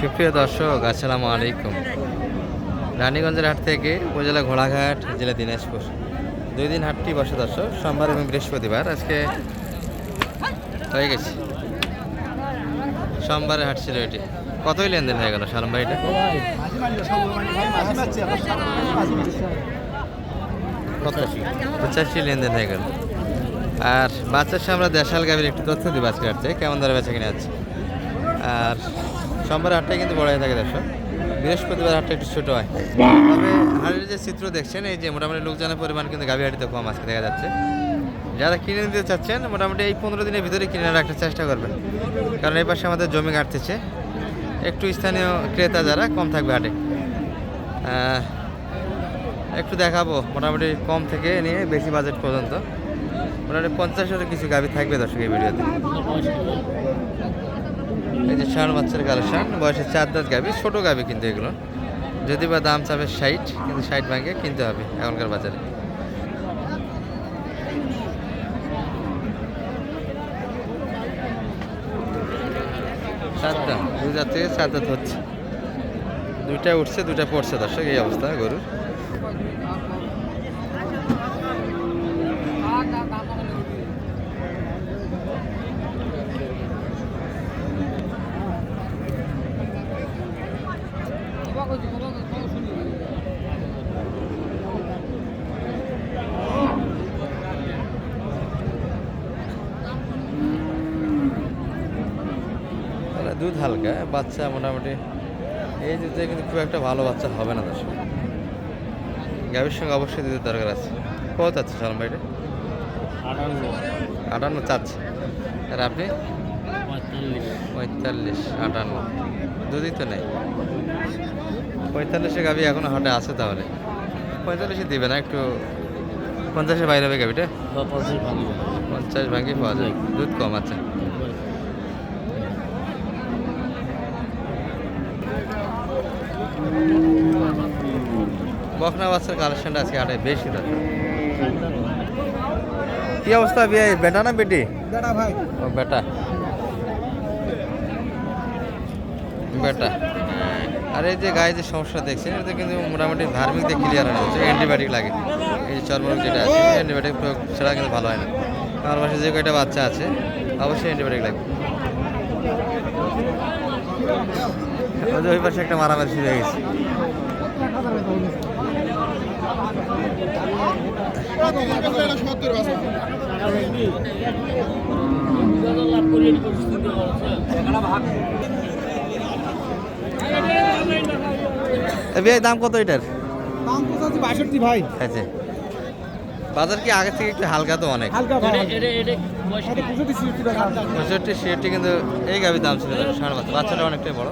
সুপ্রিয় দর্শক, আসসালামু আলাইকুম। রানীগঞ্জের হাট থেকে উপজেলা ঘোড়াঘাট, জেলা দিনাজপুর, 2 দিন হাটটি বসে দর্শক, সোমবার এবং বৃহস্পতিবার। আজকে হয়ে গেছে সোমবারে হাট ছিল এটি। কতই লেনদেন হয়ে গেল সালাম ভাই? এটা 85 লেনদেন হয়ে গেল। আর বাচ্চার সাথে আমরা দেশাল গাভীর একটু তথ্য দিব আজকে হাটতে, কেমন দরে বেচা কিনে আছে। আর সোমবার হাটটাই কিন্তু বড় হয়ে থাকে দর্শক, বৃহস্পতিবার হাটটা একটু ছোটো হয়। তবে হাটের যে চিত্র দেখছেন, এই যে মোটামুটি লোকজনের পরিমাণ কিন্তু গাভী হাটিতে কম আজকে দেখা যাচ্ছে। যারা কিনে নিতে চাচ্ছেন মোটামুটি এই 15 দিনের ভিতরে কিনে রাখার চেষ্টা করবেন, কারণ এই পাশে আমাদের জমি কাটতেছে, একটু স্থানীয় ক্রেতা যারা কম থাকবে হাটে। একটু দেখাবো মোটামুটি কম থেকে নিয়ে বেশি বাজেট পর্যন্ত, মোটামুটি 50-এর কিছু গাভী থাকবে দর্শক এই ভিডিওতে। এই যে ষাঁড় বাচ্চার কালেকশন, বয়সে 4 দাঁত গাভী, ছোটো গাভী কিন্তু এগুলো। যদি বা দাম চাবে 60, কিন্তু 60 ভাঙে কিনতে হবে এখনকার বাজারে। সাতটা, 2 দাঁত থেকে 4 দাঁত হচ্ছে, 2টা উঠছে 2টা পড়ছে দর্শক, এই অবস্থা গরুর। দুধ হালকা, বাচ্চা মোটামুটি এই দুধে কিন্তু খুব একটা ভালো বাচ্চা হবে না দর্শক। গাভীর সঙ্গে অবশ্যই দুধের দরকার আছে। কত চাচ্ছে সালাম ভাইটা? 58 চাচ্ছে। আর আপনি? 45, 58 দুধই তো নেই। 45-এ গাভী এখনো হাটে আছে, তাহলে 45-এ দিবে না, একটু 50-এর বাইরে হবে গাভীটা। 50 ভাঙি পাওয়া যায়, দুধ কম আছে। বকনা বাচ্চার কালেকশনটা আজকে হাটে বেশি দরকার। কি অবস্থা বিয়ে, বেটা না বেটি? বেটা ভাই। ও বেটা, বেটা। আর এই যে গায়ে যে সমস্যা দেখছেন, এটা কিন্তু মোটামুটি ধার্মিক দিয়ে ক্লিয়ার হয়ে যাচ্ছে। অ্যান্টিবায়োটিক লাগে, এই যে চর্মরোগ যেটা আছে, অ্যান্টিবায়োটিক প্রয়োগ ছাড়া কিন্তু ভালো হয় না। আমার পাশে যে কয়টা বাচ্চা আছে অবশ্যই অ্যান্টিবায়োটিক লাগবে। ওই পাশে একটা মারামারি শুরু হয়ে গেছে। দাম কত এটার? দাম 62 ভাই। আচ্ছা, বাজার কি আগে থেকে একটু হালকা? তো অনেক হালকা ভাই। এটা 65 কিন্তু এই গাভীর দাম ছিল ষাঁড় বাচ্চা, বাচ্চাটা অনেকটাই বড়।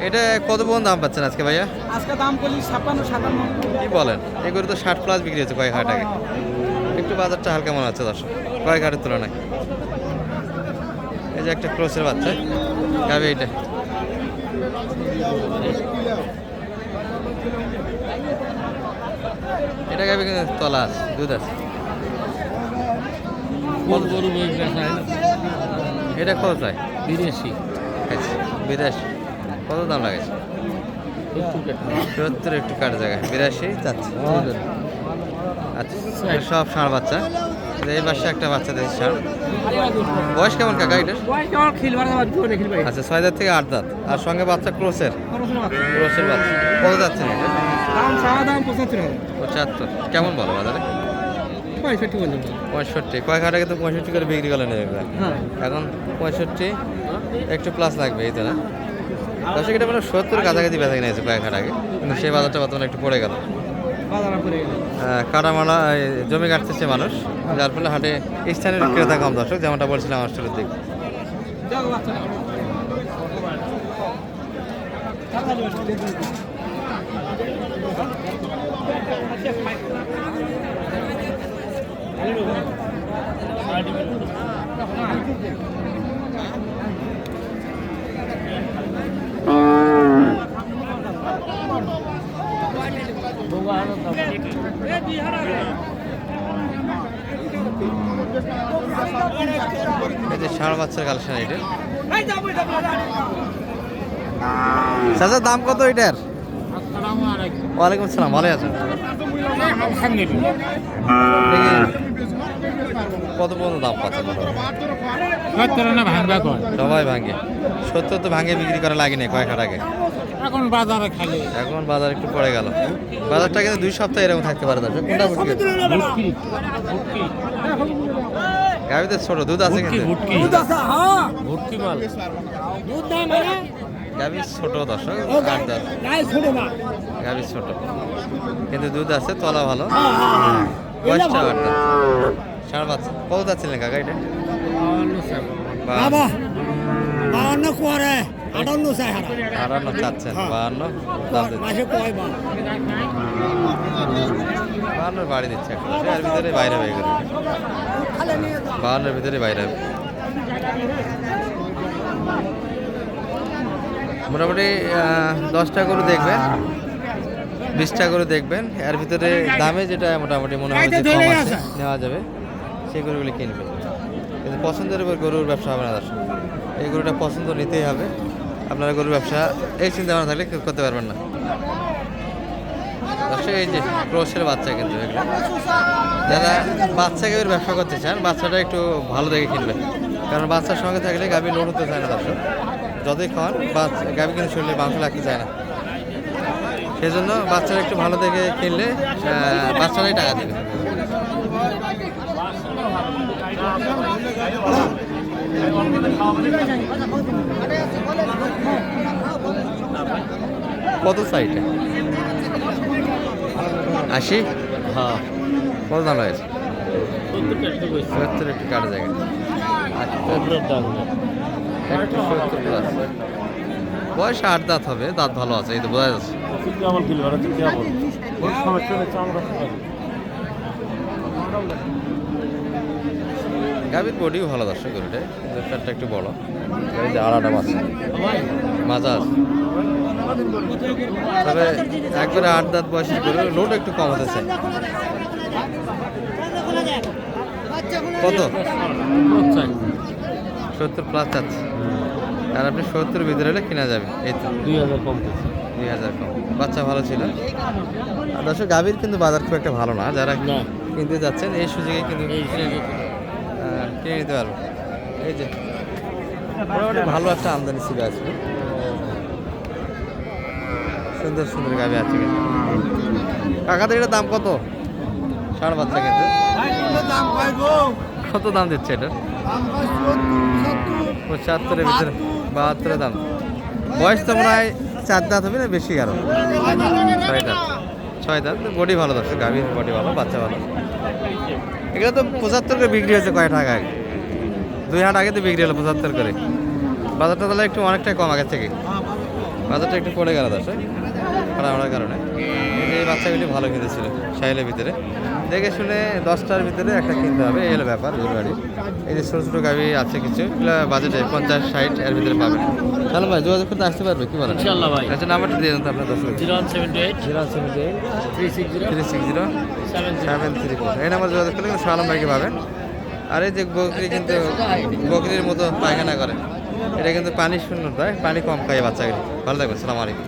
এটা কত পর্যন্ত দাম পাচ্ছেন আজকে ভাইয়া? আজকে দাম বলি 56-57। কি বলেন, এই গরু তো 60+ বিক্রি হচ্ছে কয়েক হাট আগে। একটু বাজারটা হালকা মনে হচ্ছে দর্শক কয়েক হাটের তুলনায়। এই যে একটা ক্রসের বাচ্চা গাভী, এইটা এটা গাভী কিন্তু তলা আছে, দুধ আছে। এটা কত চাই? 82। আচ্ছা, 82 কত দাম লাগাইছে? 70 একটু কাট জায়গায়, 82 চাচ্ছে। আচ্ছা, সব ষাঁড় বাচ্চা। এই পাশে একটা বাচ্চা দেখছি ষাঁড়। বয়স কেমন কাকা এটার? আচ্ছা, 6 দাঁত থেকে 8 দাঁত, আর সঙ্গে বাচ্চা ক্রসের বাচ্চা। কত যাচ্ছে না এটা? 75 কেমন বলো বাজারে? 65 কয়েক হাট আগে তো 65 করে বিক্রি করলেন এগুলো, এখন 65 একটু প্লাস লাগবে, এই তো না? দর্শক এটা মানে 70 কাছাকাছি বেচা কিনে আছে কয়েক হাট আগে, কিন্তু সেই বাজারটা বর্তমানে একটু পড়ে গেল। কাটামালা জমি কাটতেছে মানুষ, যার ফলে হাটে স্থানীয় ক্রেতা কম দর্শক, যেমনটা বলছিলাম আমার শুরুর দিক। এই যে ষাঁড় বাচ্চার কালেকশন, এটা চাচা দাম কত এটার? ওয়ালাইকুম আসসালাম, ভালো আছেন? দেখি কত পর্যন্ত দাম পাচ্ছেন? সবাই ভাঙে। 70 তো ভাঙে বিক্রি করা লাগে না কয়েক আগে। এখন বাজারে খালি এখন বাজার একটু পড়ে গেল। বাজারটা কিন্তু 2 সপ্তাহ এরকম থাকতে পারে। দর্শক কোনটা ভুটকি? গাভিতে ছোট দুধ আছে কিন্তু গাভি ছোট দর্শক, গাভি ছোট কিন্তু দুধ আছে, তলা ভালো। বয়সটা 8 দাঁত, 5.5। কত যাচ্ছিলেন কাকা এটা? 58 চাচ্ছেন, 52 দাম দিচ্ছে। 52 বাড়ি দিচ্ছে একটা, এর ভিতরে বাইরে হয়ে গেল। 52 ভিতরে বাইরে হবে। মোটামুটি 10টা গরু দেখবেন, 20টা গরু দেখবেন, এর ভিতরে দামে যেটা মোটামুটি মনে হয় যে কম আছে নেওয়া যাবে সেই গরুগুলি কিনবেন। কিন্তু পছন্দের উপর গরুর ব্যবসা হবে না দর্শক, এই গরুটা পছন্দ নিতেই হবে। আপনারা গরুর ব্যবসা এই চিন্তা ভাবনা থাকলে করতে পারবেন না দর্শক। এই যে ক্রোশের বাচ্চা কিন্তু এগুলো, যারা বাচ্চা গাভীর ব্যবসা করতে চান বাচ্চাটা একটু ভালো দেখে কিনবেন, কারণ বাচ্চার সঙ্গে থাকলে গাভী লোড হতে চায় না দর্শক। যতই খাওয়ান গাভী কিন্তু শরীরে মাংস লাগতে চায় না, সেই জন্য বাচ্চারা একটু ভালো দেখে কিনলে বাচ্চারাই টাকা দেবে। কত সাইটে? 80? হ্যাঁ। কত দাম হয়েছে? 70 একটু কাটা জায়গা। 70+। বয়স 8 দাঁত হবে, দাঁত ভালো আছে, এই তো বোঝা যাচ্ছে। গাভীর বডিও ভালো দর্শক, গরুটা পেটটা একটু বড়, এই যে আড়াটা মাজা আছে। তবে একবারে 8 দাঁত বয়সের গরু, লোড একটু কম হতে চাই। কত? 70+ চাচ্ছে, আর আপনি 70 ভিতরে হলে কিনা যাবে। এই তো 2000 কম। 2000 কম। বাচ্চা ভালো ছিল। আর দর্শক গাভীর কিন্তু বাজার খুব একটা ভালো না, যারা কিনতে যাচ্ছেন এই সুযোগে কিন্তু কিনে নিতে পারবো। এই যে মোটামুটি ভালো একটা আমদানি ছিল আজকে, সুন্দর সুন্দর গাভী আছে কিন্তু। কাকাদের এটা দাম কত? 6.5 বাচ্চা কিন্তু। কত দাম দিচ্ছে এটা? 75-এর ভিতরে, 72 দাম। বয়স তো মনে হয় 4 দাঁত হবে না বেশি, আরো 6 দাঁত। বডি ভালো দর্শক, গাভীর বডি ভালো, বাচ্চা ভালো। এগুলো তো 75 করে বিক্রি হয়েছে কয় টাকা আগে, 2 হাট আগে তো বিক্রি হলো 75 করে। বাজারটা তাহলে একটু অনেকটাই কম আগের থেকে, বাজারটা একটু পড়ে গেল দর্শক খারাপ কারণে। এই বাচ্চাগুলি ভালো কিনেছিল সাইলের ভিতরে, দেখে শুনে 10টার ভিতরে একটা কিনতে হবে, এই হলো ব্যাপার গরু গাড়ির। এই যে ছোটো ছোটো গাভি আছে কিছু, এগুলো বাজেটে 50-60 এর ভিতরে পাবেন। তাহলে ভাই যোগাযোগ করতে আসতে পারবে, কি বলেন? ইনশাআল্লাহ ভাই। আচ্ছা, নাম্বারটা দিয়ে দেন তো আপনার 10 0178 360 734। এই নাম্বার যোগাযোগ করলে কিন্তু শালম ভাইকে পাবেন। আর এই যে বকরি কিন্তু বকরির মতো পায়খানা করে, এটা কিন্তু পানি শূন্য দেয়, পানি কম খায় বাচ্চাগুলি। ভালো থাকবেন, সালাম আলাইকুম।